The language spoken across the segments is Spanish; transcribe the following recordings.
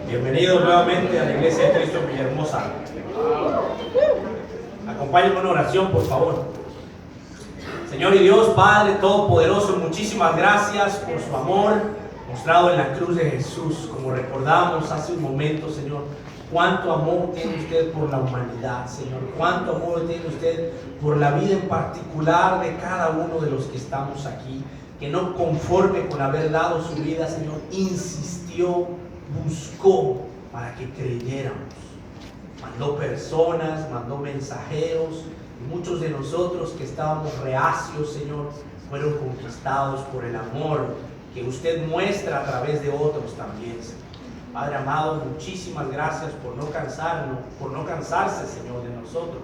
Bienvenidos nuevamente a la Iglesia de Cristo en Villahermosa. Acompáñenme en una oración, por favor. Señor y Dios, Padre Todopoderoso, muchísimas gracias por su amor mostrado en la cruz de Jesús. Como recordamos hace un momento, Señor, cuánto amor tiene usted por la humanidad, Señor. Cuánto amor tiene usted por la vida en particular de cada uno de los que estamos aquí. Que no conforme con haber dado su vida, Señor, insistió, buscó para que creyéramos. Mandó personas, mandó mensajeros, y muchos de nosotros que estábamos reacios, Señor, fueron conquistados por el amor que usted muestra a través de otros también, Señor. Padre amado, muchísimas gracias por no cansarse, Señor, de nosotros,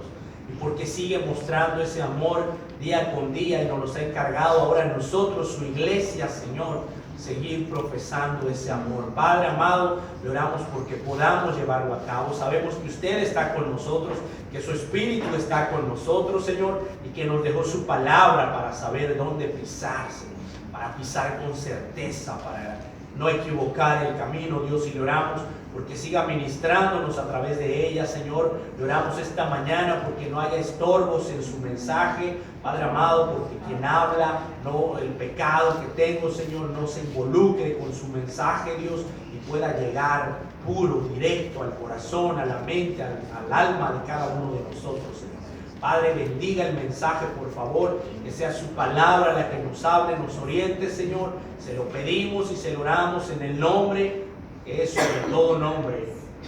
y porque sigue mostrando ese amor día con día y nos los ha encargado ahora a nosotros, su iglesia, Señor, seguir profesando ese amor. Padre amado, le oramos porque podamos llevarlo a cabo. Sabemos que usted está con nosotros, que su Espíritu está con nosotros, Señor, y que nos dejó su palabra para saber dónde pisar, Señor, para pisar con certeza, para no equivocar el camino, Dios, y le oramos porque siga ministrándonos a través de ella, Señor. Le oramos esta mañana porque no haya estorbos en su mensaje, Padre amado, porque quien habla, no, el pecado que tengo, Señor, no se involucre con su mensaje, Dios, y pueda llegar puro, directo al corazón, a la mente, al alma de cada uno de nosotros, Señor. Padre, bendiga el mensaje, por favor, que sea su palabra la que nos hable, nos oriente, Señor. Se lo pedimos y se lo oramos en el nombre que es sobre todo nombre,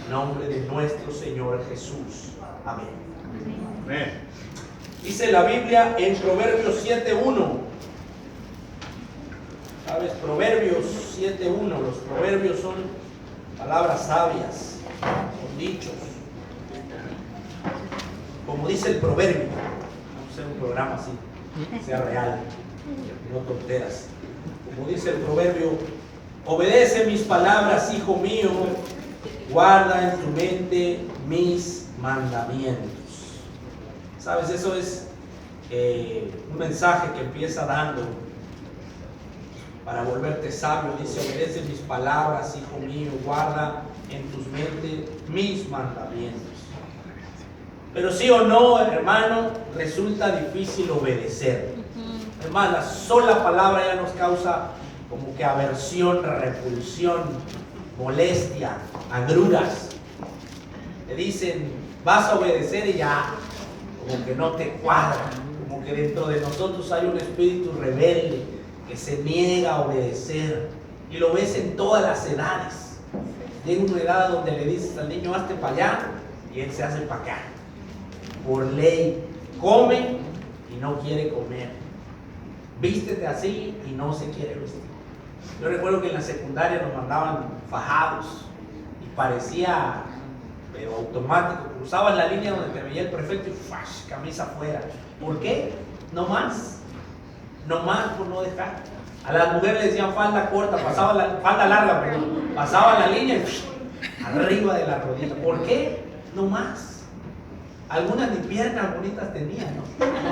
nombre de nuestro Señor Jesús. Amén. Amén. Dice la Biblia en Proverbios 7:1. ¿Sabes? Proverbios 7:1. Los proverbios son palabras sabias, son dichos. Como dice el proverbio, vamos a hacer un programa así, que sea real, no tonteras. Como dice el proverbio: obedece mis palabras, hijo mío, guarda en tu mente mis mandamientos. ¿Sabes? Eso es un mensaje que empieza dando para volverte sabio. Dice: obedece mis palabras, hijo mío, guarda en tus mentes mis mandamientos. Pero sí o no, hermano, resulta difícil obedecer. Hermano, la sola palabra ya nos causa como que aversión, repulsión, molestia, agruras. Te dicen, vas a obedecer, y ya como que no te cuadra, como que dentro de nosotros hay un espíritu rebelde que se niega a obedecer, y lo ves en todas las edades. Llega una edad donde le dices al niño, hazte para allá, y él se hace para acá. Por ley, come y no quiere comer, vístete así y no se quiere vestir. Yo recuerdo que en la secundaria nos mandaban fajados y parecía, pero automático, cruzabas la línea donde te veía el prefecto y ¡fash! Camisa afuera. ¿Por qué? No más por no dejar. A las mujeres le decían falda corta, falda larga, perdón, pasaba la línea y ¡fash! Arriba de la rodilla. ¿Por qué? No más. Algunas ni piernas bonitas tenían, ¿no?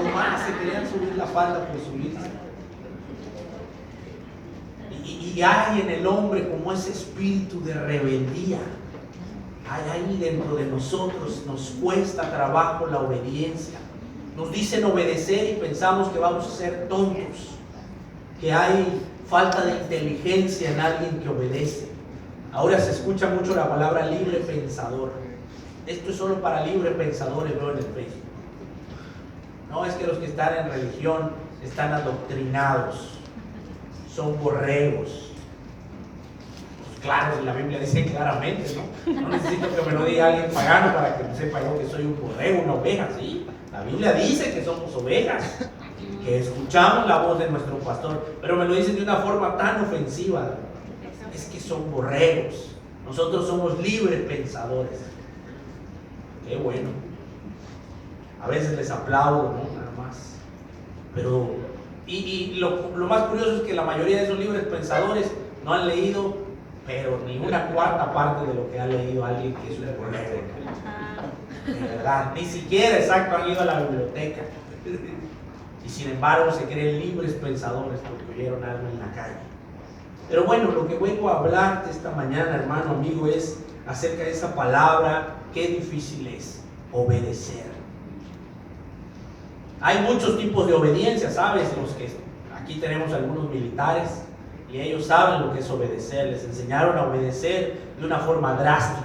No más, se querían subir la falda por subirse. Y hay en el hombre como ese espíritu de rebeldía. Hay ahí dentro de nosotros, nos cuesta trabajo la obediencia. Nos dicen obedecer y pensamos que vamos a ser tontos, que hay falta de inteligencia en alguien que obedece. Ahora se escucha mucho la palabra libre pensador. Esto es solo para libre pensadores, veo en el Facebook. No, es que los que están en religión están adoctrinados, son borregos. Pues claro, la Biblia dice claramente, ¿no? No necesito que me lo diga alguien pagano para que sepa yo que soy un borrego, una oveja, ¿sí? La Biblia dice que somos ovejas, que escuchamos la voz de nuestro pastor, pero me lo dicen de una forma tan ofensiva. Es que son borregos. Nosotros somos libres pensadores. Qué bueno. A veces les aplaudo, ¿no? Nada más. Pero, lo más curioso es que la mayoría de esos libres pensadores no han leído, pero ni una cuarta parte de lo que ha leído alguien que es un borrego. De verdad, ni siquiera exacto han ido a la biblioteca. Y sin embargo se creen libres pensadores porque oyeron algo en la calle. Pero bueno, lo que vengo a hablarte esta mañana, hermano, amigo, es acerca de esa palabra. Qué difícil es obedecer. Hay muchos tipos de obediencia, ¿sabes? Los que aquí tenemos algunos militares y ellos saben lo que es obedecer. Les enseñaron a obedecer de una forma drástica.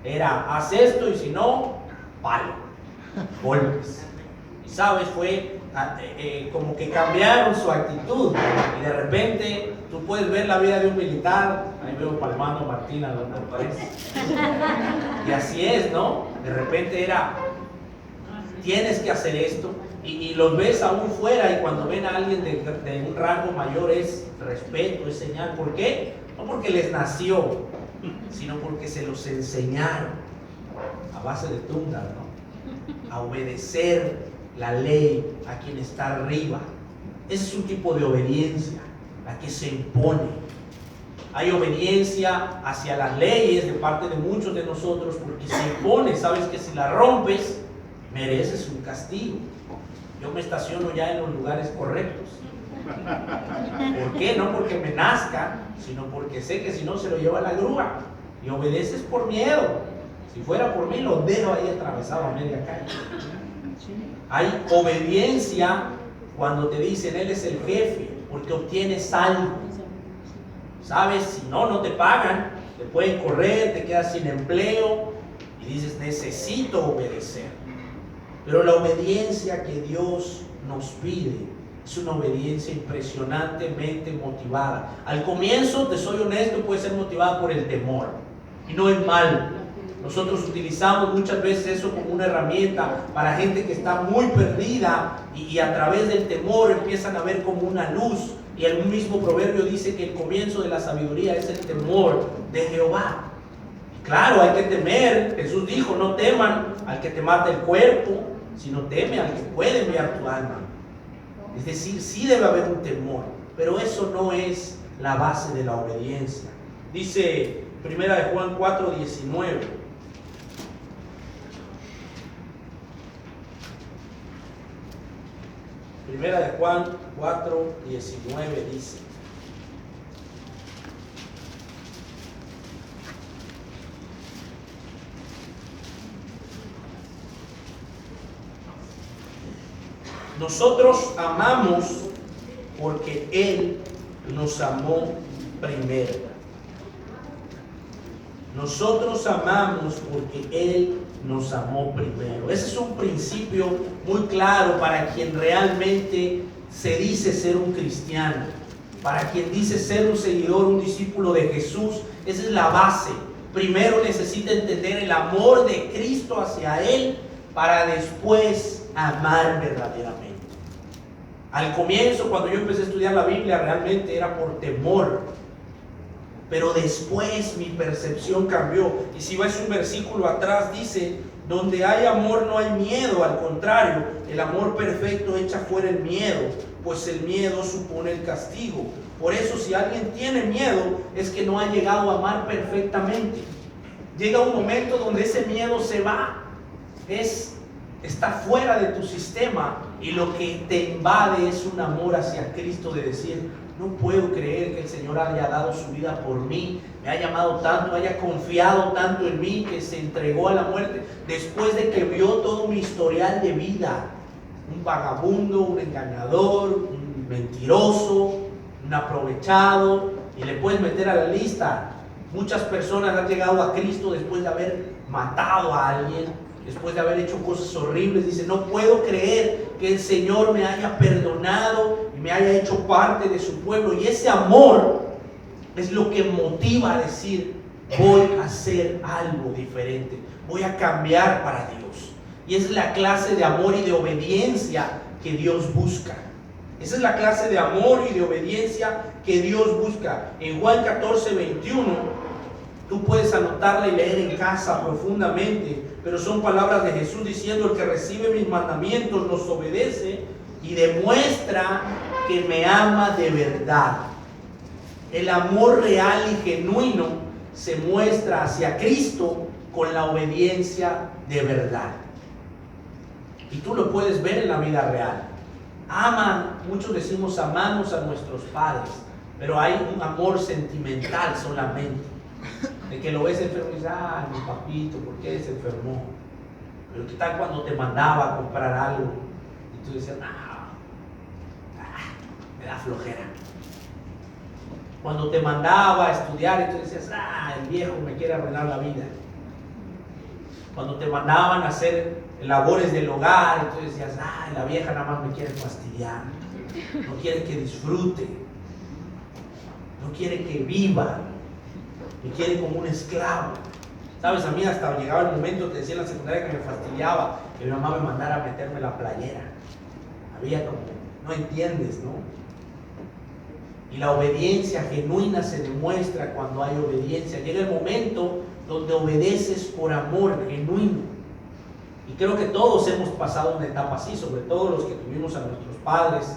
Era, haz esto y si no, palo, golpes. Y sabes, fue como que cambiaron su actitud. Y de repente tú puedes ver la vida de un militar. Ahí veo palmando a Martina, ¿no te parece? Y así es, ¿no? De repente era, tienes que hacer esto. Y los ves aún fuera, y cuando ven a alguien de un rango mayor es respeto, es señal. ¿Por qué? No porque les nació, sino porque se los enseñaron a base de tunda, ¿no? A obedecer la ley a quien está arriba. Ese es un tipo de obediencia, la que se impone. Hay obediencia hacia las leyes de parte de muchos de nosotros porque se impone. Sabes que si la rompes, mereces un castigo. Yo me estaciono ya en los lugares correctos. ¿Por qué? No porque me nazca, sino porque sé que si no se lo lleva la grúa. Y obedeces por miedo. Si fuera por mí, lo dejo ahí atravesado a media calle. Hay obediencia cuando te dicen él es el jefe, porque obtienes algo. ¿Sabes? Si no, no te pagan, te pueden correr, te quedas sin empleo y dices, necesito obedecer. Pero la obediencia que Dios nos pide es una obediencia impresionantemente motivada. Al comienzo, te soy honesto, puede ser motivada por el temor. Y no es malo. Nosotros utilizamos muchas veces eso como una herramienta para gente que está muy perdida y a través del temor empiezan a ver como una luz. Y el mismo proverbio dice que el comienzo de la sabiduría es el temor de Jehová. Claro, hay que temer. Jesús dijo, no teman al que te mata el cuerpo, sino teme al que puede enviar tu alma. Es decir, sí debe haber un temor, pero eso no es la base de la obediencia. Dice 1 Juan 4:19. Primera de Juan 4:19 dice: nosotros amamos porque Él nos amó primero. Nosotros amamos porque Él nos amó primero. Ese es un principio muy claro para quien realmente se dice ser un cristiano, para quien dice ser un seguidor, un discípulo de Jesús. Esa es la base. Primero necesita entender el amor de Cristo hacia Él para después amar verdaderamente. Al comienzo, cuando yo empecé a estudiar la Biblia, realmente era por temor. Pero después mi percepción cambió. Y si ves un versículo atrás, dice: donde hay amor no hay miedo. Al contrario, el amor perfecto echa fuera el miedo, pues el miedo supone el castigo. Por eso, si alguien tiene miedo, es que no ha llegado a amar perfectamente. Llega un momento donde ese miedo se va. Está fuera de tu sistema, y lo que te invade es un amor hacia Cristo, de decir: no puedo creer que el Señor haya dado su vida por mí, me ha llamado tanto, haya confiado tanto en mí, que se entregó a la muerte después de que vio todo mi historial de vida. Un vagabundo, un engañador, un mentiroso, un aprovechado, y le puedes meter a la lista. Muchas personas han llegado a Cristo después de haber matado a alguien, después de haber hecho cosas horribles. Dice: no puedo creer que el Señor me haya perdonado y me haya hecho parte de su pueblo. Y ese amor es lo que motiva a decir: voy a hacer algo diferente, voy a cambiar para Dios. Y esa es la clase de amor y de obediencia que Dios busca. Esa es la clase de amor y de obediencia que Dios busca. En Juan 14:21, tú puedes anotarla y leer en casa profundamente, pero son palabras de Jesús diciendo: el que recibe mis mandamientos los obedece y demuestra que me ama de verdad. El amor real y genuino se muestra hacia Cristo con la obediencia de verdad. Y tú lo puedes ver en la vida real. Muchos decimos amamos a nuestros padres, pero hay un amor sentimental solamente, de que lo ves enfermo y dices, ah, mi papito, ¿por qué se enfermó? Pero ¿qué tal cuando te mandaba a comprar algo y tú decías, me da flojera? Cuando te mandaba a estudiar y tú decías, el viejo me quiere arruinar la vida. Cuando te mandaban a hacer labores del hogar y tú decías, la vieja nada más me quiere fastidiar, no quiere que disfrute, no quiere que viva, me quiere como un esclavo. Sabes, a mí hasta llegaba el momento, te decía en la secundaria, que me fastidiaba que mi mamá me mandara a meterme la playera. Había como, no entiendes, ¿no? Y la obediencia genuina se demuestra cuando hay obediencia. Llega el momento donde obedeces por amor genuino. Y creo que todos hemos pasado una etapa así, sobre todo los que tuvimos a nuestros padres,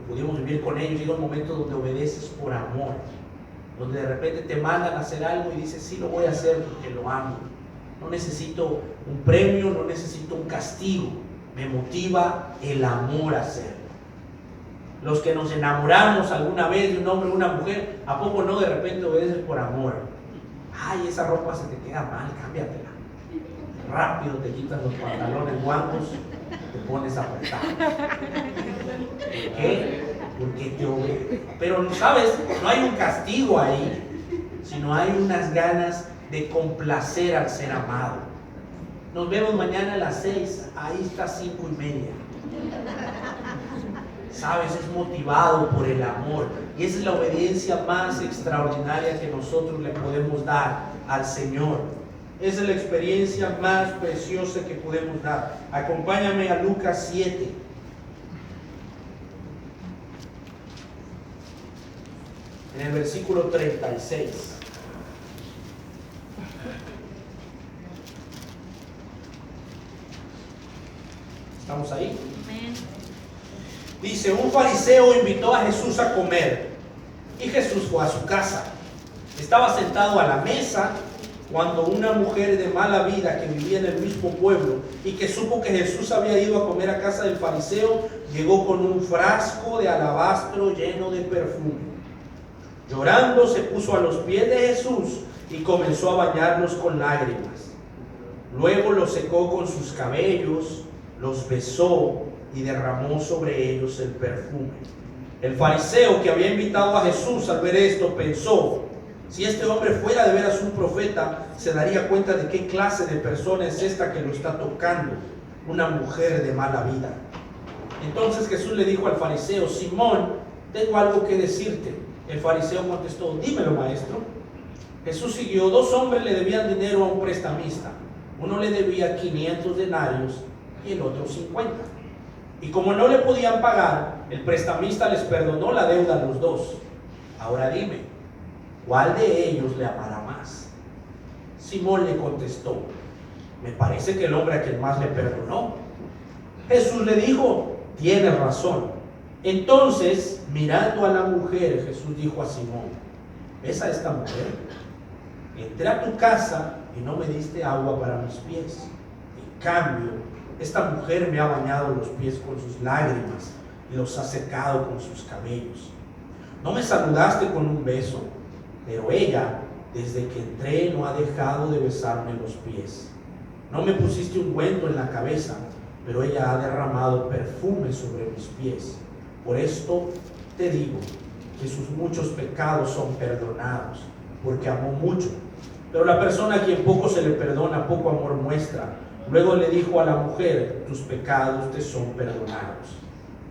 pudimos vivir con ellos. Llega un momento donde obedeces por amor, donde de repente te mandan a hacer algo y dices, sí, lo voy a hacer porque lo amo. No necesito un premio, no necesito un castigo. Me motiva el amor a hacerlo. Los que nos enamoramos alguna vez de un hombre o una mujer, ¿a poco no de repente obedeces por amor? Ay, esa ropa se te queda mal, cámbiatela. Rápido te quitas los pantalones guangos, te pones apretado. ¿Por qué? Porque te obedeces. Pero, ¿sabes? No hay un castigo ahí, sino hay unas ganas de complacer al ser amado. Nos vemos mañana a las 6, ahí está 5:30. ¿Sabes? Es motivado por el amor. Y esa es la obediencia más extraordinaria que nosotros le podemos dar al Señor. Esa es la experiencia más preciosa que podemos dar. Acompáñame a Lucas 7. En el versículo 36. ¿Estamos ahí? Dice, un fariseo invitó a Jesús a comer y Jesús fue a su casa. Estaba sentado a la mesa cuando una mujer de mala vida que vivía en el mismo pueblo y que supo que Jesús había ido a comer a casa del fariseo, llegó con un frasco de alabastro lleno de perfume. Llorando se puso a los pies de Jesús y comenzó a bañarlos con lágrimas. Luego los secó con sus cabellos, los besó y derramó sobre ellos el perfume. El fariseo que había invitado a Jesús al ver esto pensó, si este hombre fuera de veras un profeta, se daría cuenta de qué clase de persona es esta que lo está tocando, una mujer de mala vida. Entonces Jesús le dijo al fariseo, Simón, tengo algo que decirte. El fariseo contestó, dímelo, maestro. Jesús siguió, 2 hombres le debían dinero a un prestamista. Uno le debía 500 denarios y el otro 50. Y como no le podían pagar, el prestamista les perdonó la deuda a los 2. Ahora dime, ¿cuál de ellos le amará más? Simón le contestó, me parece que el hombre a quien más le perdonó. Jesús le dijo, tienes razón. Entonces, mirando a la mujer, Jesús dijo a Simón, ¿ves a esta mujer? Entré a tu casa y no me diste agua para mis pies. En cambio, esta mujer me ha bañado los pies con sus lágrimas y los ha secado con sus cabellos. No me saludaste con un beso, pero ella, desde que entré, no ha dejado de besarme los pies. No me pusiste ungüento en la cabeza, pero ella ha derramado perfume sobre mis pies. Por esto te digo que sus muchos pecados son perdonados, porque amó mucho. Pero la persona a quien poco se le perdona, poco amor muestra. Luego le dijo a la mujer, tus pecados te son perdonados.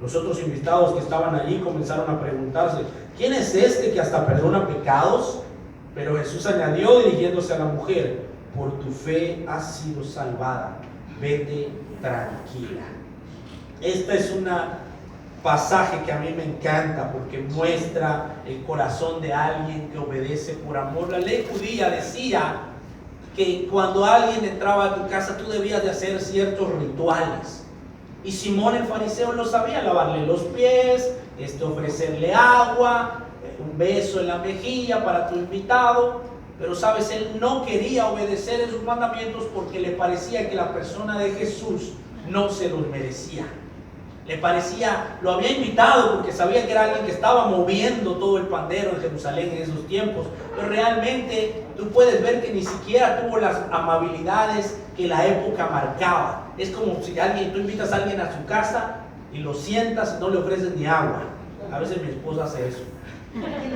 Los otros invitados que estaban allí comenzaron a preguntarse, ¿quién es este que hasta perdona pecados? Pero Jesús añadió dirigiéndose a la mujer, por tu fe has sido salvada, vete tranquila. Esta es una pasaje que a mí me encanta porque muestra el corazón de alguien que obedece por amor. La ley judía decía que cuando alguien entraba a tu casa tú debías de hacer ciertos rituales. Y Simón el fariseo lo sabía, lavarle los pies, ofrecerle agua, un beso en la mejilla para tu invitado. Pero sabes, él no quería obedecer esos mandamientos porque le parecía que la persona de Jesús no se los merecía. Le parecía, lo había invitado porque sabía que era alguien que estaba moviendo todo el pandero en Jerusalén en esos tiempos, pero realmente tú puedes ver que ni siquiera tuvo las amabilidades que la época marcaba. Es como si tú invitas a alguien a su casa y lo sientas y no le ofreces ni agua. A veces mi esposa hace eso,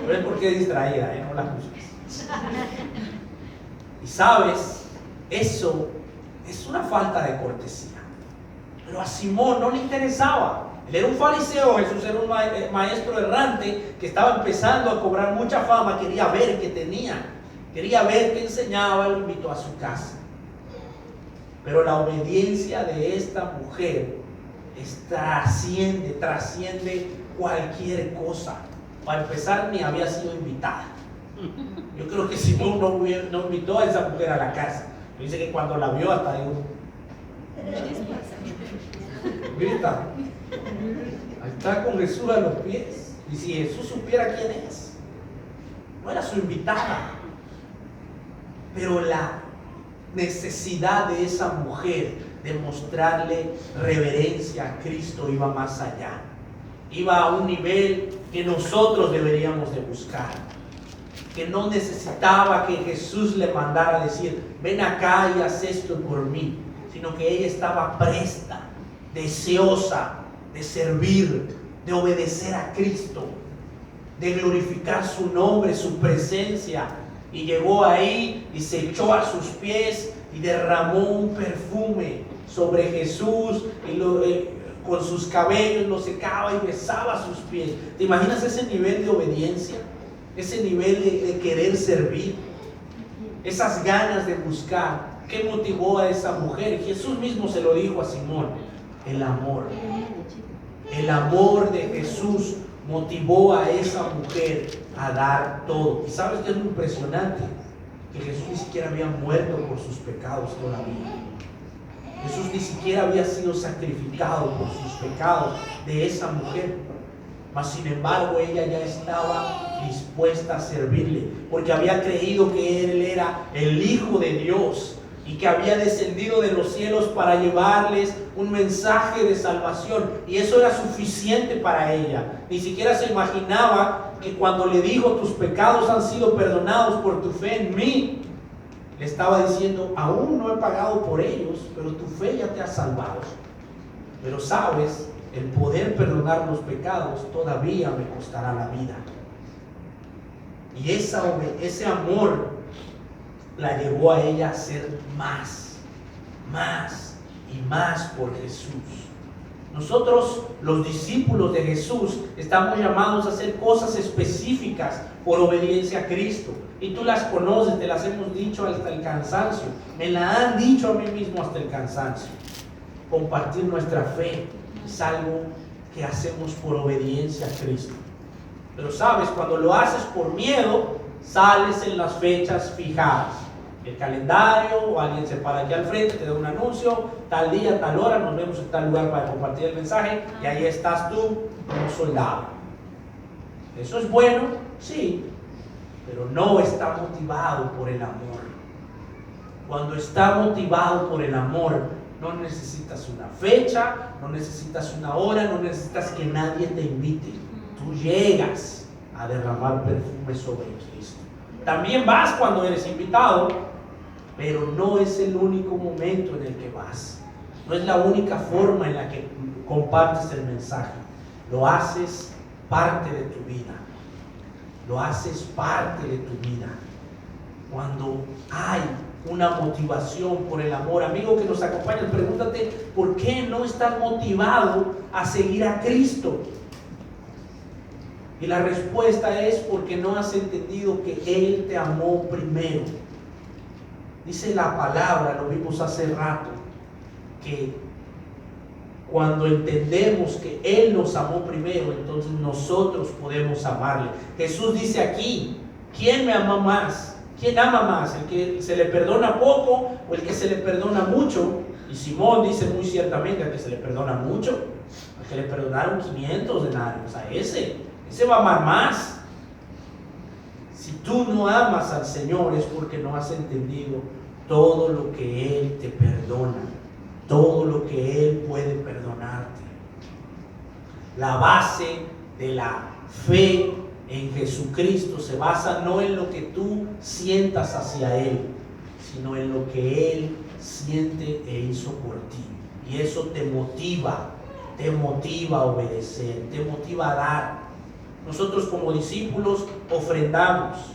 pero es porque es distraída, no la juzgues. Y sabes, eso es una falta de cortesía. Pero a Simón no le interesaba. Él era un fariseo, Jesús era un maestro errante que estaba empezando a cobrar mucha fama. Quería ver qué tenía, quería ver qué enseñaba, lo invitó a su casa. Pero la obediencia de esta mujer trasciende cualquier cosa. Para empezar, ni había sido invitada. Yo creo que Simón no invitó a esa mujer a la casa. Dice que cuando la vio hasta dijo: grita, ahí está con Jesús a los pies. Y si Jesús supiera quién es, no era su invitada. Pero la necesidad de esa mujer de mostrarle reverencia a Cristo iba más allá. Iba a un nivel que nosotros deberíamos de buscar. Que no necesitaba que Jesús le mandara a decir: ven acá y haz esto por mí, sino que ella estaba presta, deseosa de servir, de obedecer a Cristo, de glorificar su nombre, su presencia. Y llegó ahí y se echó a sus pies y derramó un perfume sobre Jesús y con sus cabellos lo secaba y besaba sus pies. ¿Te imaginas ese nivel de obediencia? Ese nivel de querer servir, esas ganas de buscar. ¿Qué motivó a esa mujer? Jesús mismo se lo dijo a Simón: el amor. El amor de Jesús motivó a esa mujer a dar todo. ¿Y sabes qué es lo impresionante? Que Jesús ni siquiera había muerto por sus pecados todavía. Jesús ni siquiera había sido sacrificado por sus pecados de esa mujer. Mas sin embargo ella ya estaba dispuesta a servirle, porque había creído que Él era el Hijo de Dios y que había descendido de los cielos para llevarles un mensaje de salvación. Y eso era suficiente para ella. Ni siquiera se imaginaba que cuando le dijo: tus pecados han sido perdonados por tu fe en mí, le estaba diciendo: aún no he pagado por ellos, pero tu fe ya te ha salvado. Pero sabes, el poder perdonar los pecados todavía me costará la vida. Y ese amor la llevó a ella a hacer más y más por Jesús. Nosotros, los discípulos de Jesús, estamos llamados a hacer cosas específicas por obediencia a Cristo. Y tú las conoces, te las hemos dicho hasta el cansancio. Me la han dicho a mí mismo hasta el cansancio. Compartir nuestra fe es algo que hacemos por obediencia a Cristo. Pero sabes, cuando lo haces por miedo, sales en las fechas fijadas. El calendario, o alguien se para aquí al frente, te da un anuncio: tal día, tal hora, nos vemos en tal lugar para compartir el mensaje, y ahí estás tú como soldado. ¿Eso es bueno? Sí, pero no está motivado por el amor. Cuando está motivado por el amor, no necesitas una fecha, no necesitas una hora, no necesitas que nadie te invite. Tú llegas a derramar perfume sobre Cristo. También vas cuando eres invitado, pero no es el único momento en el que vas. No es la única forma en la que compartes el mensaje. Lo haces parte de tu vida. Lo haces parte de tu vida. Cuando hay una motivación por el amor. Amigo que nos acompaña, pregúntate: ¿por qué no estás motivado a seguir a Cristo? Y la respuesta es: porque no has entendido que Él te amó primero. Dice la palabra, lo vimos hace rato, que cuando entendemos que Él nos amó primero, entonces nosotros podemos amarle. Jesús dice aquí: ¿quién me ama más? ¿Quién ama más? ¿El que se le perdona poco o el que se le perdona mucho? Y Simón dice muy ciertamente: al que se le perdona mucho. Al que le perdonaron 500 denarios, a ese va a amar más. Si tú no amas al Señor es porque no has entendido todo lo que Él te perdona, todo lo que Él puede perdonarte. La base de la fe en Jesucristo se basa no en lo que tú sientas hacia Él, sino en lo que Él siente e hizo por ti. Y eso te motiva a obedecer, te motiva a dar. Nosotros como discípulos ofrendamos,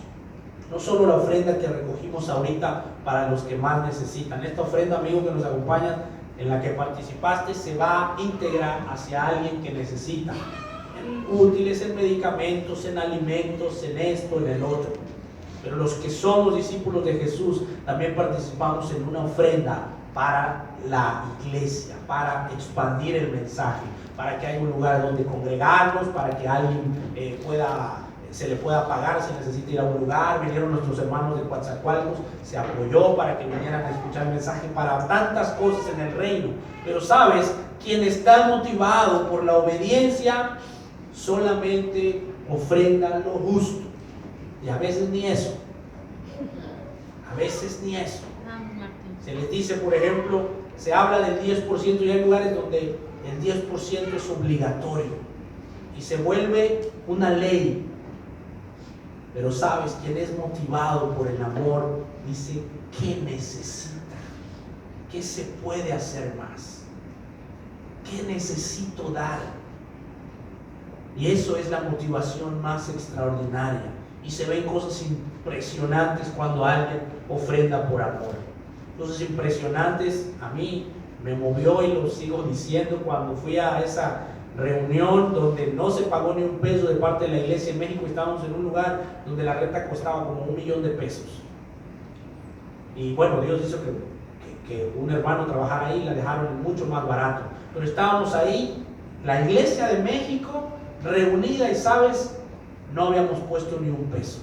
no solo la ofrenda que recogimos ahorita para los que más necesitan. Esta ofrenda, amigo que nos acompaña, en la que participaste, se va íntegra hacia alguien que necesita, en útiles, en medicamentos, en alimentos, en esto, en el otro. Pero los que somos discípulos de Jesús también participamos en una ofrenda para la iglesia, para expandir el mensaje, para que haya un lugar donde congregarnos, para que alguien se le pueda pagar si necesita ir a un lugar. Vinieron nuestros hermanos de Coatzacoalcos, se apoyó para que vinieran a escuchar el mensaje, para tantas cosas en el reino. Pero sabes, quien está motivado por la obediencia solamente ofrenda lo justo, y a veces ni eso, se les dice, por ejemplo, se habla del 10% y hay lugares donde el 10% es obligatorio y se vuelve una ley. Pero sabes, quien es motivado por el amor dice, ¿qué necesita? ¿Qué se puede hacer más? ¿Qué necesito dar? Y eso es la motivación más extraordinaria. Y se ven cosas impresionantes cuando alguien ofrenda por amor. Cosas impresionantes a mí me movió, y lo sigo diciendo, cuando fui a esa reunión donde no se pagó ni un peso de parte de la iglesia en México. Estábamos en un lugar donde la renta costaba como $1,000,000. Y bueno, Dios hizo que un hermano trabajara ahí, la dejaron mucho más barato. Pero estábamos ahí, la iglesia de México reunida, y sabes, no habíamos puesto ni un peso.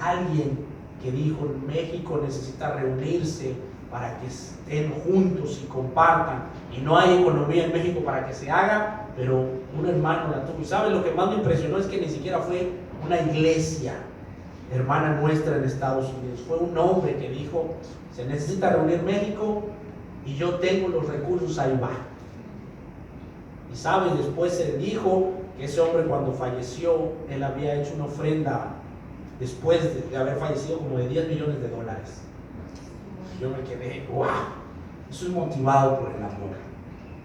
Alguien que dijo, México necesita reunirse para que estén juntos y compartan, y no hay economía en México para que se haga, pero un hermano la tuvo. Y sabes, lo que más me impresionó es que ni siquiera fue una iglesia hermana nuestra en Estados Unidos, fue un hombre que dijo, se necesita reunir México y yo tengo los recursos, ahí va. Y sabes, después se dijo que ese hombre, cuando falleció, él había hecho una ofrenda después de haber fallecido como de $10 millones. Yo me quedé, wow, eso es motivado por el amor.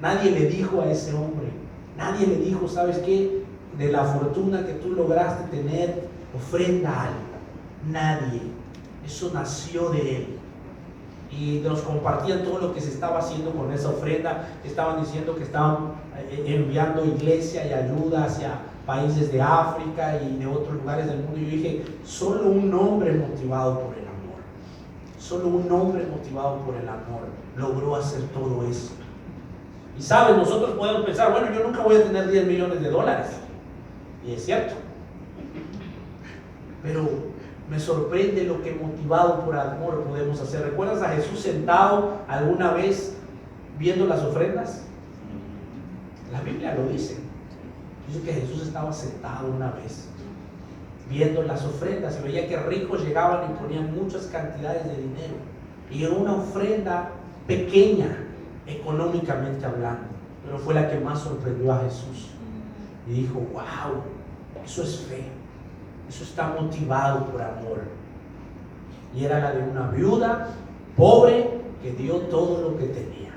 Nadie le dijo a ese hombre, nadie le dijo, ¿sabes qué? De la fortuna que tú lograste tener, ofrenda algo. Nadie. Eso nació de él. Y nos compartían todo lo que se estaba haciendo con esa ofrenda. Estaban diciendo que estaban enviando iglesia y ayuda hacia países de África y de otros lugares del mundo. Y yo dije, solo un hombre motivado por el amor, solo un hombre motivado por el amor logró hacer todo eso. Y sabes, nosotros podemos pensar, bueno, yo nunca voy a tener $10 millones. Y es cierto. Pero me sorprende lo que motivado por amor podemos hacer. ¿Recuerdas a Jesús sentado alguna vez viendo las ofrendas? La Biblia lo dice. Dice que Jesús estaba sentado una vez viendo las ofrendas y veía que ricos llegaban y ponían muchas cantidades de dinero. Y era una ofrenda pequeña, económicamente hablando, pero fue la que más sorprendió a Jesús. Y dijo, wow, eso es fe. Eso está motivado por amor. Y era la de una viuda pobre que dio todo lo que tenía.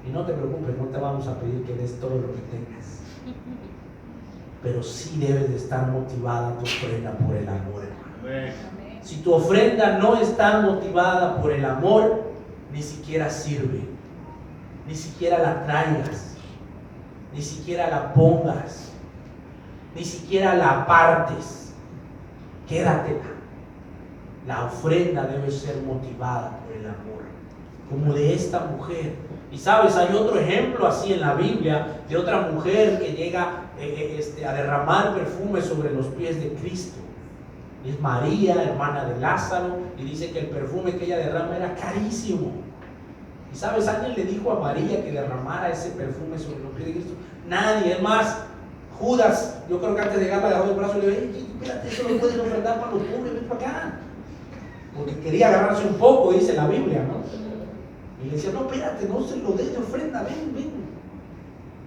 Y no te preocupes, no te vamos a pedir que des todo lo que tengas, pero sí debes de estar motivada tu ofrenda por el amor, hermano. Si tu ofrenda no está motivada por el amor, ni siquiera sirve, ni siquiera la traigas, ni siquiera la pongas, ni siquiera la apartes, quédatela. La ofrenda debe ser motivada por el amor, como de esta mujer. Y sabes, hay otro ejemplo así en la Biblia de otra mujer que llega a derramar perfume sobre los pies de Cristo. Es María, hermana de Lázaro, y dice que el perfume que ella derrama era carísimo. Y sabes, alguien le dijo a María que derramara ese perfume sobre los pies de Cristo. Nadie. Es más, Judas, yo creo que antes de llegar le agarró el brazo y le dijo, espérate, eso lo puedes ofrendar para los pobres, ven para acá. Porque quería agarrarse un poco, dice la Biblia, ¿no? Y le decía, no, espérate, no se lo des de ofrenda, ven.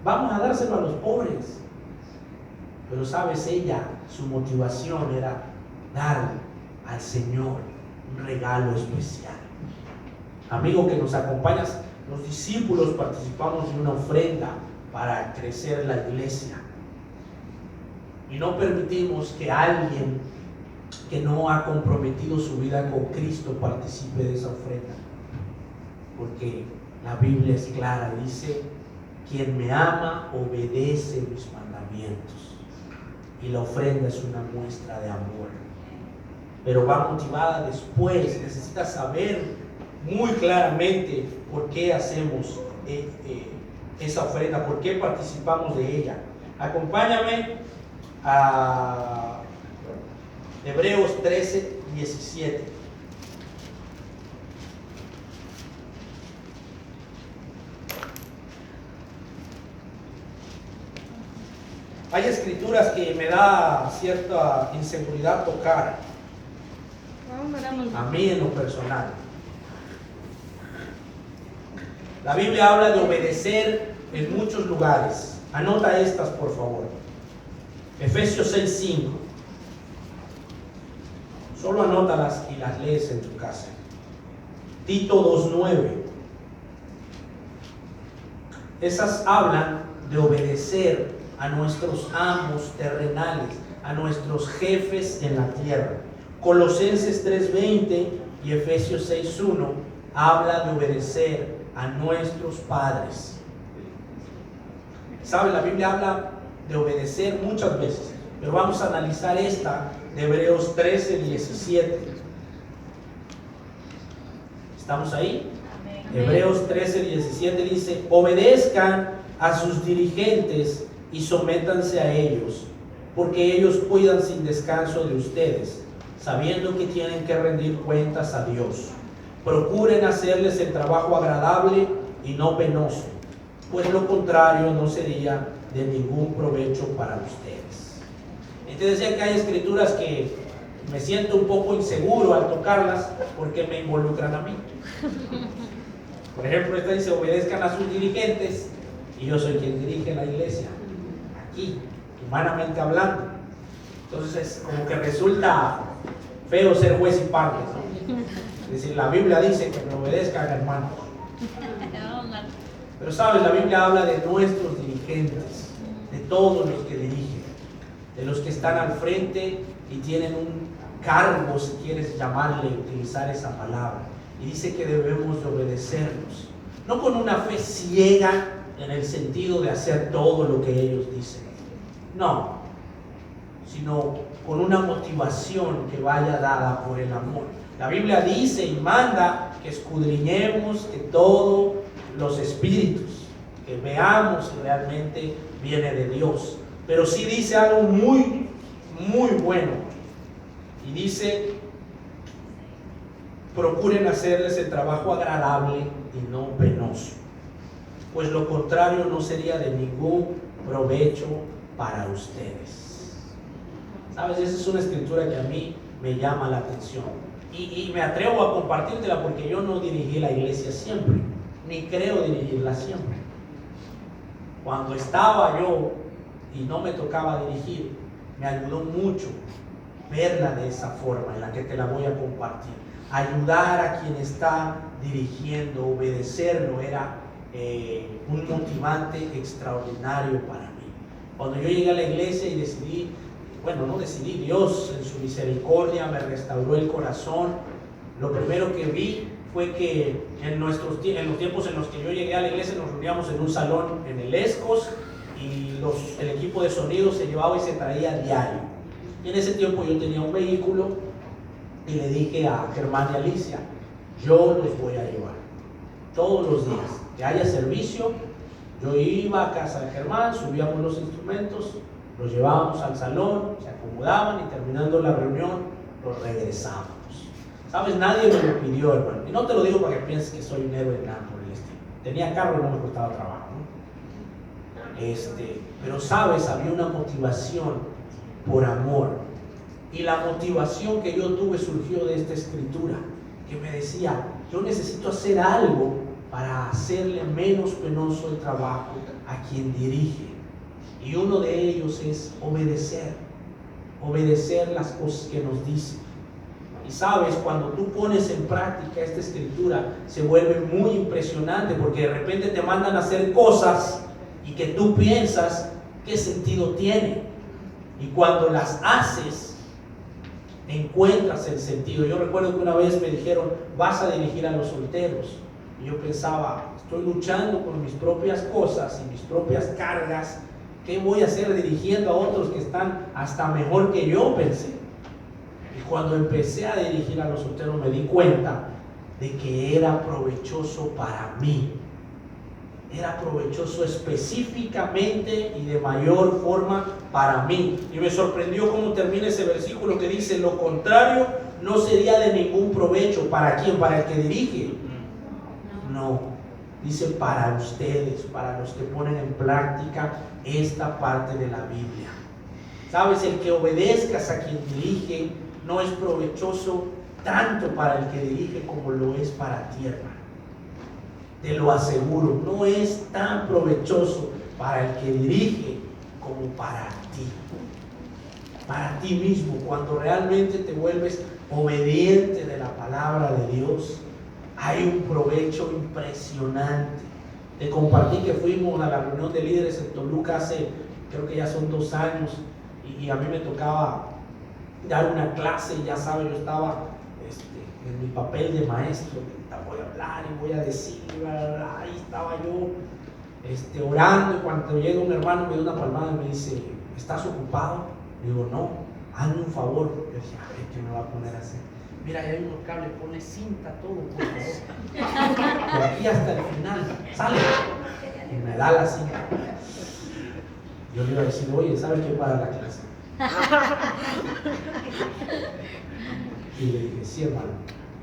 vamos a dárselo a los pobres. Pero sabes, ella, su motivación era dar al Señor un regalo especial. Amigo que nos acompañas, los discípulos participamos de una ofrenda para crecer la iglesia. Y no permitimos que alguien que no ha comprometido su vida con Cristo participe de esa ofrenda. Porque la Biblia es clara, dice, quien me ama obedece mis mandamientos. Y la ofrenda es una muestra de amor. Pero va motivada después, necesita saber muy claramente por qué hacemos esa ofrenda, por qué participamos de ella. Acompáñame a Hebreos 13, 17. Hay escrituras que me da cierta inseguridad tocar, a mí en lo personal. La Biblia habla de obedecer en muchos lugares. Anota estas, por favor. Efesios 6:5. Solo anótalas y las lees en tu casa. Tito 2:9. Esas hablan de obedecer a nuestros amos terrenales, a nuestros jefes en la tierra. Colosenses 3:20 y Efesios 6:1 habla de obedecer a nuestros padres. ¿Sabe? La Biblia habla de obedecer muchas veces, pero vamos a analizar esta de Hebreos 13:17. ¿Estamos ahí? Amén. Hebreos 13:17 dice: obedezcan a sus dirigentes y sométanse a ellos, porque ellos cuidan sin descanso de ustedes, sabiendo que tienen que rendir cuentas a Dios. Procuren hacerles el trabajo agradable y no penoso, pues lo contrario no sería de ningún provecho para ustedes. Entonces decía que hay escrituras que me siento un poco inseguro al tocarlas porque me involucran a mí. Por ejemplo, esta dice: obedezcan a sus dirigentes, y yo soy quien dirige la iglesia, aquí, humanamente hablando. Entonces como que resulta feo ser juez y parte, ¿no? Es decir, la Biblia dice que me obedezcan, hermanos. Pero sabes, la Biblia habla de nuestros dirigentes, de todos los que dirigen, de los que están al frente y tienen un cargo, si quieres llamarle, utilizar esa palabra. Y dice que debemos de obedecerlos, no con una fe ciega en el sentido de hacer todo lo que ellos dicen, no, sino con una motivación que vaya dada por el amor. La Biblia dice y manda que escudriñemos que todos los espíritus, que veamos si realmente viene de Dios. Pero sí dice algo muy, muy bueno. Y dice: procuren hacerles el trabajo agradable y no penoso, pues lo contrario no sería de ningún provecho para ustedes. ¿Sabes? Esa es una escritura que a mí me llama la atención. Y me atrevo a compartírtela porque yo no dirigí la iglesia siempre, ni creo dirigirla siempre. Cuando estaba yo y no me tocaba dirigir, me ayudó mucho verla de esa forma en la que te la voy a compartir. Ayudar a quien está dirigiendo, obedecerlo, era un motivante extraordinario para mí. Cuando yo llegué a la iglesia y decidí, Dios en su misericordia me restauró el corazón, lo primero que vi fue que en los tiempos en los que yo llegué a la iglesia nos reuníamos en un salón en el Escos y el equipo de sonido se llevaba y se traía a diario. Y en ese tiempo yo tenía un vehículo y le dije a Germán y Alicia: yo los voy a llevar todos los días, que haya servicio. Yo iba a casa de Germán, subíamos los instrumentos, los llevábamos al salón, se acomodaban y terminando la reunión los regresábamos. ¿Sabes? Nadie me lo pidió, hermano. Y no te lo digo para que pienses que soy un héroe, nada por el estilo. Tenía carro y no me costaba trabajo, ¿no? Pero sabes, había una motivación por amor. Y la motivación que yo tuve surgió de esta escritura, que me decía: yo necesito hacer algo para hacerle menos penoso el trabajo a quien dirige. Y uno de ellos es obedecer las cosas que nos dice. Y sabes, cuando tú pones en práctica esta escritura, se vuelve muy impresionante, porque de repente te mandan a hacer cosas y que tú piensas qué sentido tiene. Y cuando las haces, encuentras el sentido. Yo recuerdo que una vez me dijeron, vas a dirigir a los solteros. Y yo pensaba, estoy luchando con mis propias cosas y mis propias cargas. ¿Qué voy a hacer dirigiendo a otros que están hasta mejor que yo? Pensé. Y cuando empecé a dirigir a los solteros me di cuenta de que era provechoso para mí. Era provechoso específicamente y de mayor forma para mí. Y me sorprendió cómo termina ese versículo que dice: lo contrario no sería de ningún provecho. ¿Para quién? ¿Para el que dirige? No. Dice para ustedes, para los que ponen en práctica esta parte de la Biblia. ¿Sabes? El que obedezcas a quien dirige no es provechoso tanto para el que dirige como lo es para ti, hermano. Te lo aseguro, no es tan provechoso para el que dirige como para ti mismo. Cuando realmente te vuelves obediente de la palabra de Dios, hay un provecho impresionante. Te compartí que fuimos a la reunión de líderes en Toluca hace, creo que ya son 2 años, y a mí me tocaba dar una clase, y ya sabes, yo estaba en mi papel de maestro. Voy a hablar y voy a decir, ahí estaba yo orando, y cuando llega un hermano me da una palmada y me dice: ¿estás ocupado? Digo: no, hazme un favor. Yo decía: a ver, ¿qué me va a poner a hacer? Mira, ahí hay unos cables, ponle cinta, todo, por favor. De aquí hasta el final, sale. Y me da la cinta. Yo le iba a decir: oye, ¿sabes qué para la clase? Y le dije: sí, hermano.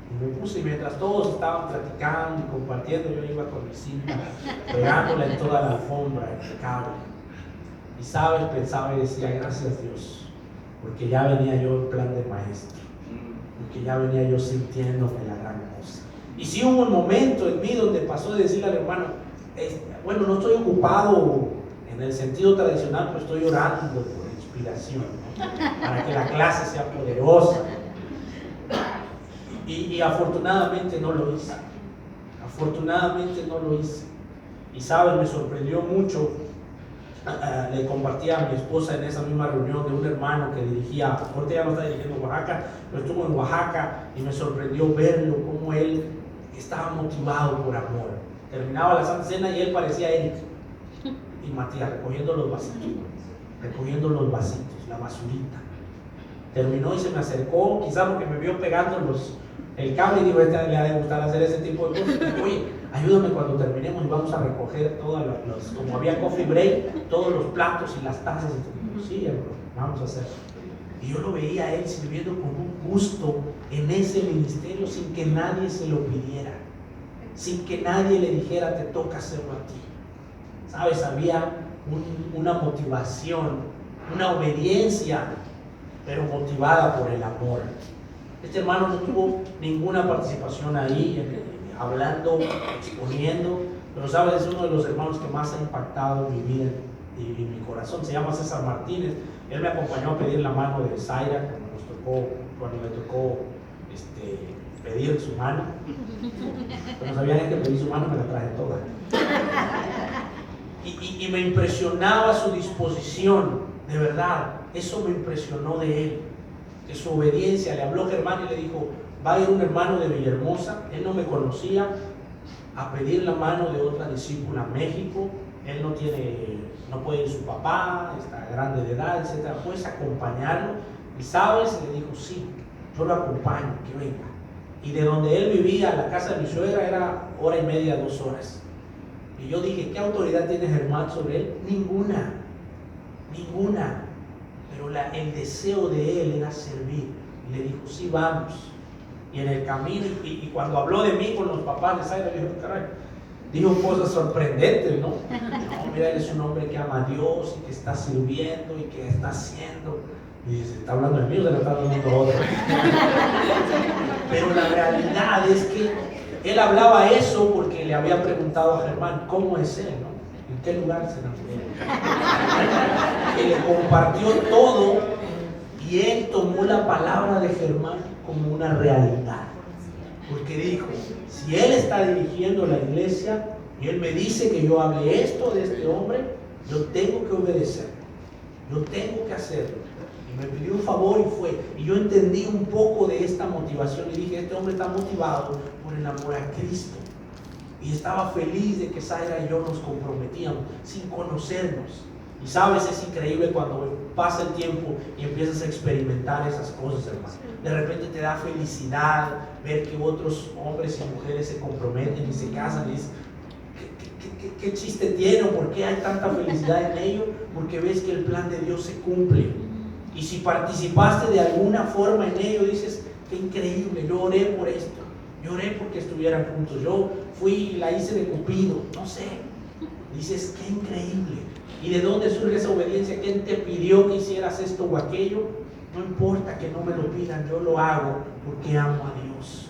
Y me puse, y mientras todos estaban platicando y compartiendo, yo iba con mi cinta, pegándola en toda la alfombra, en el cable. Y sabes, pensaba y decía: gracias Dios, porque ya venía yo en plan de maestro, porque ya venía yo sintiéndome la gran cosa. Y sí hubo un momento en mí donde pasó de decirle al hermano: bueno, no estoy ocupado en el sentido tradicional, pero estoy orando por inspiración, ¿no? Para que la clase sea poderosa. Y afortunadamente no lo hice. Y sabes, me sorprendió mucho. Le compartí a mi esposa en esa misma reunión de un hermano que dirigía, ahorita ya no está dirigiendo en Oaxaca, pero estuvo en Oaxaca, y me sorprendió verlo, cómo él estaba motivado por amor. Terminaba la Santa Cena y él parecía Eric y Matías recogiendo los vasitos, la basurita. Terminó y se me acercó, quizás porque me vio pegando el cable, y digo: le ha de gustar hacer ese tipo de cosas. Y, oye, ayúdame cuando terminemos y vamos a recoger todos como había coffee break, todos los platos y las tazas. Y todo. Sí, hermano, vamos a hacerlo. Y yo lo veía a él sirviendo con un gusto en ese ministerio, sin que nadie se lo pidiera, sin que nadie le dijera: te toca hacerlo a ti. ¿Sabes? Había una motivación, una obediencia, pero motivada por el amor. Este hermano no tuvo ninguna participación ahí, hablando, exponiendo, pero sabes, es uno de los hermanos que más ha impactado mi vida y mi corazón. Se llama César Martínez. Él me acompañó a pedir la mano de Zaira cuando me tocó pedir su mano. Pero no sabía que pedí su mano, me la traje toda. Y me impresionaba su disposición, de verdad. Eso me impresionó de él, de su obediencia. Le habló Germán y le dijo: va a ir un hermano de Villahermosa, él no me conocía, a pedir la mano de otra discípula a México. Él no puede ir su papá, está grande de edad, etc. Puedes acompañarlo. Y sabes, le dijo: sí, yo lo acompaño, que venga. Y de donde él vivía a la casa de mi suegra era 1:30, 2 horas. Y yo dije: ¿qué autoridad tiene Germán sobre él? Ninguna. Pero el deseo de él era servir. Y le dijo: sí, vamos. Y en el camino, y cuando habló de mí con los papás de Zaira, le dijo: caray, dijo cosas sorprendentes, ¿no? No, mira, él es un hombre que ama a Dios y que está sirviendo y que está haciendo. Y dice: ¿está hablando de mí o se le está hablando a otro? Pero la realidad es que Él hablaba eso porque le había preguntado a Germán, ¿cómo es él, no? ¿En qué lugar se enamoró? Que le compartió todo y él tomó la palabra de Germán como una realidad. Porque dijo, si él está dirigiendo la iglesia y él me dice que yo hable esto de este hombre, yo tengo que obedecer, yo tengo que hacerlo. Y me pidió un favor y fue. Y yo entendí un poco de esta motivación y dije, este hombre está motivado por el amor a Cristo. Y estaba feliz de que Zaira y yo nos comprometíamos sin conocernos. Y sabes, es increíble cuando pasa el tiempo y empiezas a experimentar esas cosas, hermano. De repente te da felicidad ver que otros hombres y mujeres se comprometen y se casan y dices, ¿qué chiste tiene? ¿Por qué hay tanta felicidad en ello? Porque ves que el plan de Dios se cumple. Y si participaste de alguna forma en ello, dices, qué increíble, yo oré por esto. Yo oré porque estuvieran juntos. Yo fui y la hice de Cupido. No sé. Dices, qué increíble. ¿Y de dónde surge esa obediencia? ¿Quién te pidió que hicieras esto o aquello? No importa que no me lo pidan. Yo lo hago porque amo a Dios.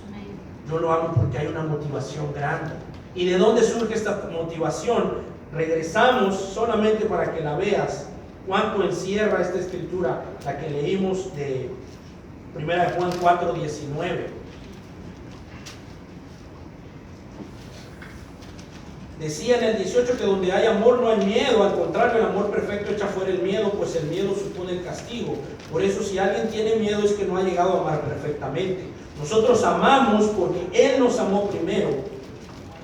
Yo lo hago porque hay una motivación grande. ¿Y de dónde surge esta motivación? Regresamos solamente para que la veas. ¿Cuánto encierra esta escritura? La que leímos de 1 Juan 4:19. Decía en el 18 que donde hay amor no hay miedo, al contrario, el amor perfecto echa fuera el miedo, pues el miedo supone el castigo. Por eso si alguien tiene miedo es que no ha llegado a amar perfectamente. Nosotros amamos porque Él nos amó primero.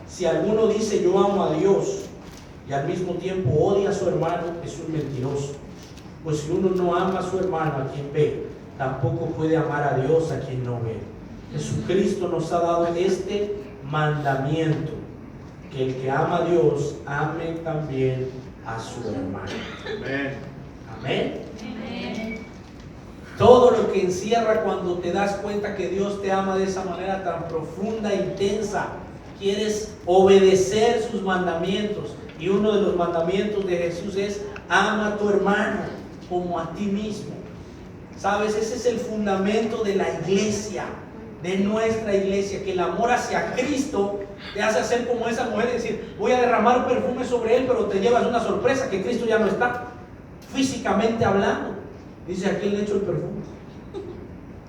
Si alguno dice yo amo a Dios y al mismo tiempo odia a su hermano, es un mentiroso. Pues si uno no ama a su hermano, a quien ve, tampoco puede amar a Dios a quien no ve. Jesucristo nos ha dado este mandamiento, que el que ama a Dios ame también a su hermano. Amén. Amén. Amén. Todo lo que encierra cuando te das cuenta que Dios te ama de esa manera tan profunda e intensa, quieres obedecer sus mandamientos. Y uno de los mandamientos de Jesús es ama a tu hermano como a ti mismo. ¿Sabes? Ese es el fundamento de la iglesia, de nuestra iglesia, que el amor hacia Cristo te hace hacer como esa mujer y decir, voy a derramar perfume sobre él, pero te llevas una sorpresa, que Cristo ya no está, físicamente hablando. Dice, ¿a quién le echo el perfume?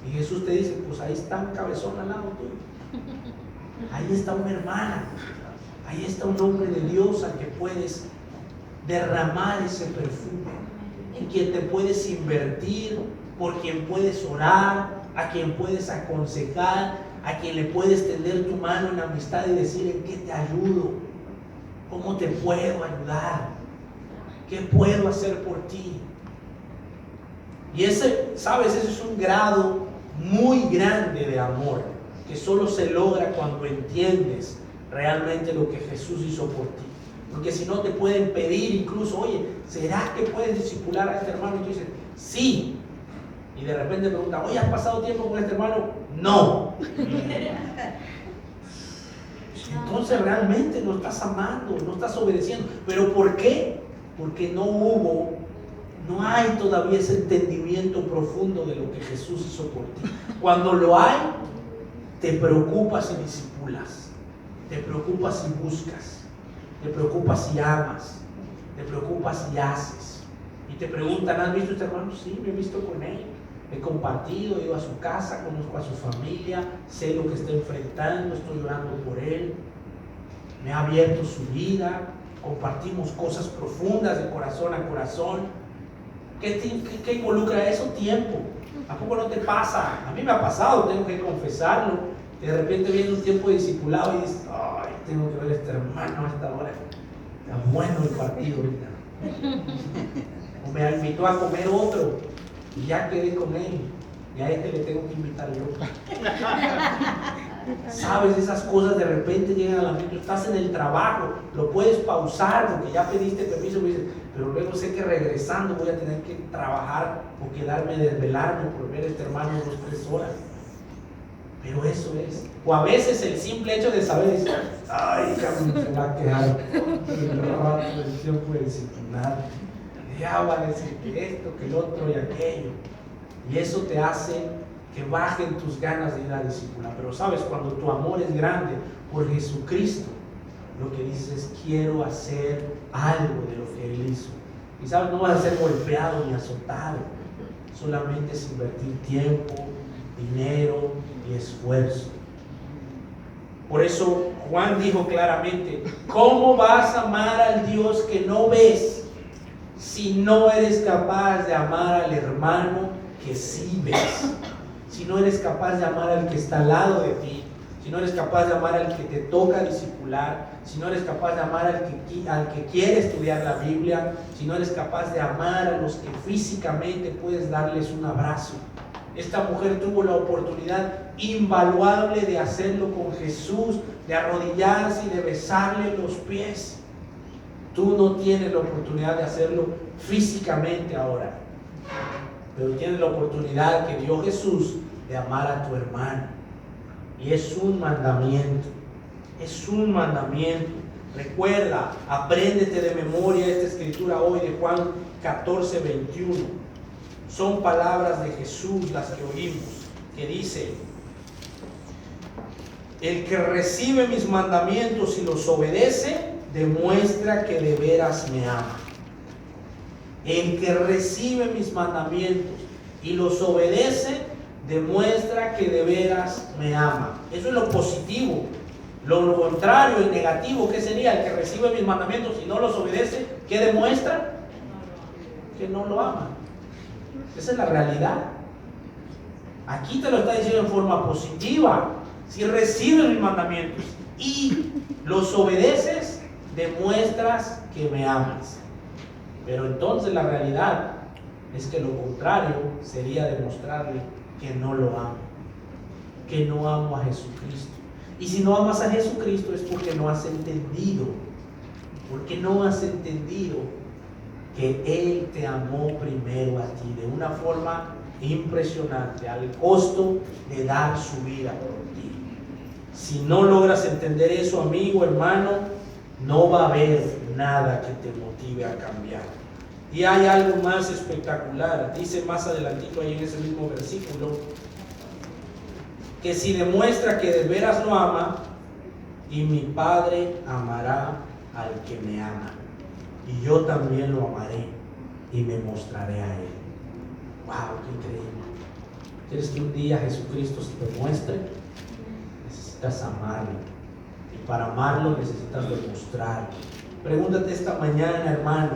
Y Jesús te dice, pues ahí está un cabezón al lado tuyo. Ahí está una hermana. Ahí está un hombre de Dios al que puedes derramar ese perfume, en quien te puedes invertir, por quien puedes orar, a quien puedes aconsejar, a quien le puedes tender tu mano en amistad y decir, ¿en qué te ayudo? ¿Cómo te puedo ayudar? ¿Qué puedo hacer por ti? Y ese, ¿sabes? Ese es un grado muy grande de amor que solo se logra cuando entiendes realmente lo que Jesús hizo por ti. Porque si no te pueden pedir incluso, oye, ¿será que puedes discipular a este hermano? Y tú dices, sí. Y de repente preguntan, oye, ¿has pasado tiempo con este hermano? No. Entonces realmente no estás amando, no estás obedeciendo. ¿Pero por qué? Porque no hay todavía ese entendimiento profundo de lo que Jesús hizo por ti. Cuando lo hay, te preocupas y discipulas, te preocupas y buscas, te preocupas y amas, te preocupas y haces. Y te preguntan, ¿has visto a este hermano? Sí, me he visto con él. He compartido, he ido a su casa, conozco a su familia, sé lo que está enfrentando, estoy orando por él. Me ha abierto su vida, compartimos cosas profundas de corazón a corazón. ¿Qué involucra eso? Tiempo. ¿A poco no te pasa? A mí me ha pasado, tengo que confesarlo. Que de repente viene un tiempo de discipulado y dices, ay, tengo que ver a este hermano a esta hora. Está bueno el partido ahorita. O me invitó a comer otro y ya quedé con él. Y a este le tengo que invitar yo. Sabes, esas cosas de repente llegan a la mente. Estás en el trabajo, lo puedes pausar porque ya pediste permiso, pero luego sé que regresando voy a tener que trabajar o quedarme, desvelarme por ver a este hermano 2-3 horas. Pero eso es. O a veces el simple hecho de saber, ay, se va a quedar el tiempo de disciplinar. Ya va a decir que esto, que el otro y aquello. Y eso te hace que bajen tus ganas de ir a discipular. Pero sabes, cuando tu amor es grande por Jesucristo, lo que dices es: quiero hacer algo de lo que Él hizo. Y sabes, no vas a ser golpeado ni azotado, solamente es invertir tiempo, dinero y esfuerzo. Por eso Juan dijo claramente: ¿cómo vas a amar al Dios que no ves si no eres capaz de amar al hermano que sí ves? Si no eres capaz de amar al que está al lado de ti, si no eres capaz de amar al que te toca discipular, si no eres capaz de amar al que quiere estudiar la Biblia, si no eres capaz de amar a los que físicamente puedes darles un abrazo. Esta mujer tuvo la oportunidad invaluable de hacerlo con Jesús, de arrodillarse y de besarle los pies. Tú no tienes la oportunidad de hacerlo físicamente ahora, pero tienes la oportunidad que dio Jesús de amar a tu hermano. Y es un mandamiento, es un mandamiento. Recuerda, apréndete de memoria esta escritura hoy de Juan 14:21. Son palabras de Jesús las que oímos, que dice: el que recibe mis mandamientos y los obedece, demuestra que de veras me ama. El que recibe mis mandamientos y los obedece, demuestra que de veras me ama. Eso es lo positivo. Lo contrario, el negativo, ¿qué sería? El que recibe mis mandamientos y no los obedece, ¿qué demuestra? Que no lo ama. Esa es la realidad. Aquí te lo está diciendo en forma positiva. Si recibes mis mandamientos y los obedeces, demuestras que me amas. Pero entonces la realidad es que lo contrario sería demostrarle que no lo amo, que no amo a Jesucristo. Y si no amas a Jesucristo es porque no has entendido, que Él te amó primero a ti de una forma impresionante, al costo de dar su vida por ti. Si no logras entender eso, amigo, hermano, no va a haber nada que te motive a cambiar. Y hay algo más espectacular. Dice más adelantito ahí en ese mismo versículo, que si demuestra que de veras lo ama, y mi Padre amará al que me ama, y yo también lo amaré y me mostraré a él. ¡Wow! ¡Qué increíble! ¿Quieres que un día Jesucristo se te muestre? Necesitas amarlo, y para amarlo necesitas demostrarlo. Pregúntate esta mañana, hermano: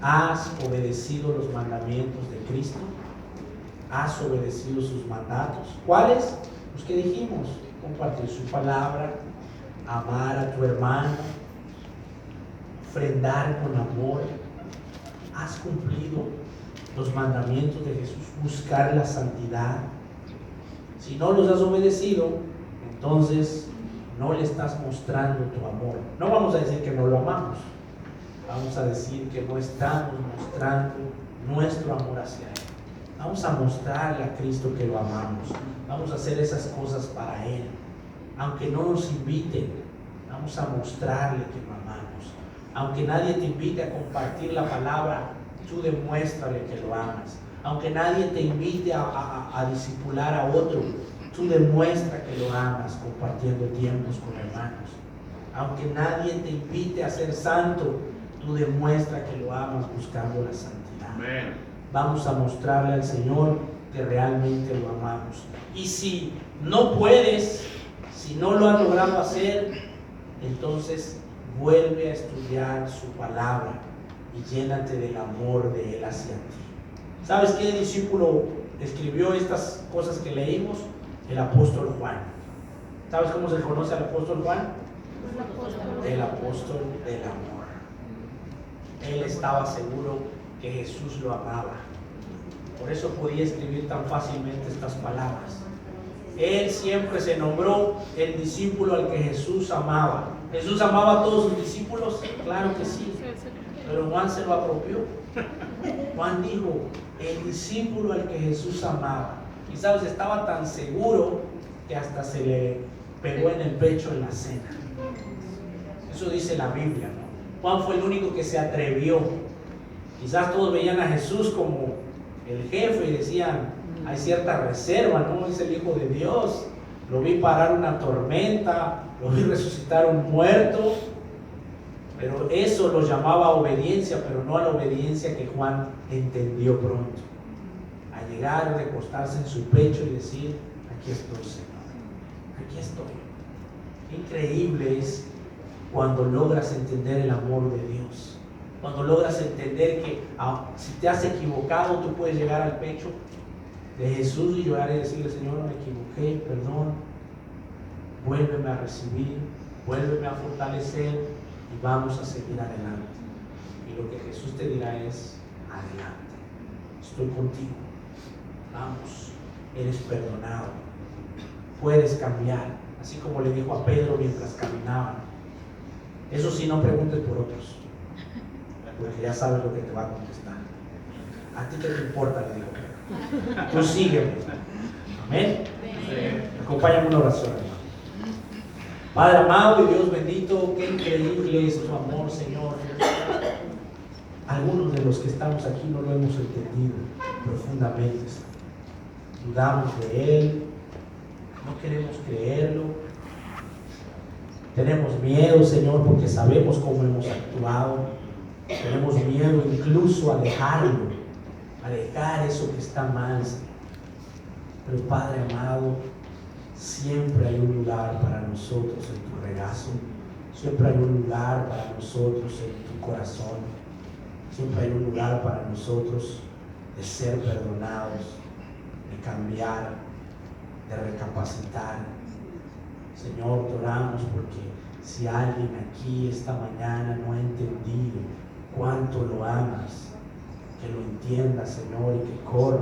¿has obedecido los mandamientos de Cristo? ¿Has obedecido sus mandatos? ¿Cuáles? Los que dijimos: compartir su palabra, amar a tu hermano, ofrendar con amor. ¿Has cumplido los mandamientos de Jesús? Buscar la santidad. Si no los has obedecido, entonces no le estás mostrando tu amor. No vamos a decir que no lo amamos, vamos a decir que no estamos mostrando nuestro amor hacia Él. Vamos a mostrarle a Cristo que lo amamos. Vamos a hacer esas cosas para Él. Aunque no nos inviten, vamos a mostrarle que lo amamos. Aunque nadie te invite a compartir la palabra, tú demuéstrale que lo amas. Aunque nadie te invite a discipular a otro, tú demuestra que lo amas compartiendo tiempos con hermanos. Aunque nadie te invite a ser santo, tú demuestra que lo amas buscando la santidad. Amén. Vamos a mostrarle al Señor que realmente lo amamos. Y si no puedes, si no lo has logrado hacer, entonces vuelve a estudiar su palabra y llénate del amor de Él hacia ti. ¿Sabes qué discípulo escribió estas cosas que leímos? El apóstol Juan. ¿Sabes cómo se conoce al apóstol Juan? El apóstol del amor. Él estaba seguro que Jesús lo amaba. Por eso podía escribir tan fácilmente estas palabras. Él siempre se nombró el discípulo al que Jesús amaba. ¿Jesús amaba a todos sus discípulos? Claro que sí. Pero Juan se lo apropió. Juan dijo, el discípulo al que Jesús amaba. Y sabes, estaba tan seguro que hasta se le pegó en el pecho en la cena. Eso dice la Biblia, ¿no? Juan fue el único que se atrevió. Quizás todos veían a Jesús como el jefe y decían, hay cierta reserva, ¿no? Es el Hijo de Dios. Lo vi parar una tormenta, lo vi resucitar un muerto, pero eso lo llamaba obediencia, pero no a la obediencia que Juan entendió pronto. A llegar, recostarse en su pecho y decir: aquí estoy, Señor, aquí estoy. Qué increíble es cuando logras entender el amor de Dios, cuando logras entender que si te has equivocado, tú puedes llegar al pecho de Jesús y llorar y decirle: Señor, me equivoqué, perdón, vuélveme a recibir, vuélveme a fortalecer y vamos a seguir adelante. Y lo que Jesús te dirá es: adelante, estoy contigo, vamos, eres perdonado, puedes cambiar, así como le dijo a Pedro mientras caminaban. Eso sí, no preguntes por otros, porque ya sabes lo que te va a contestar. A ti qué te importa, le dijo Pedro, tú sígueme. Amén. Acompáñame en una oración, hermano. Padre amado y Dios bendito, qué increíble es tu amor, Señor. Algunos de los que estamos aquí no lo hemos entendido profundamente. Dudamos de Él, no queremos creerlo. Tenemos miedo, Señor, porque sabemos cómo hemos actuado. Tenemos miedo incluso a dejarlo, a dejar eso que está mal, Señor. Pero Padre amado, siempre hay un lugar para nosotros en tu regazo, siempre hay un lugar para nosotros en tu corazón, siempre hay un lugar para nosotros de ser perdonados, de cambiar, de recapacitar. Señor, te oramos porque si alguien aquí esta mañana no ha entendido cuánto lo amas, que lo entienda, Señor, y que corra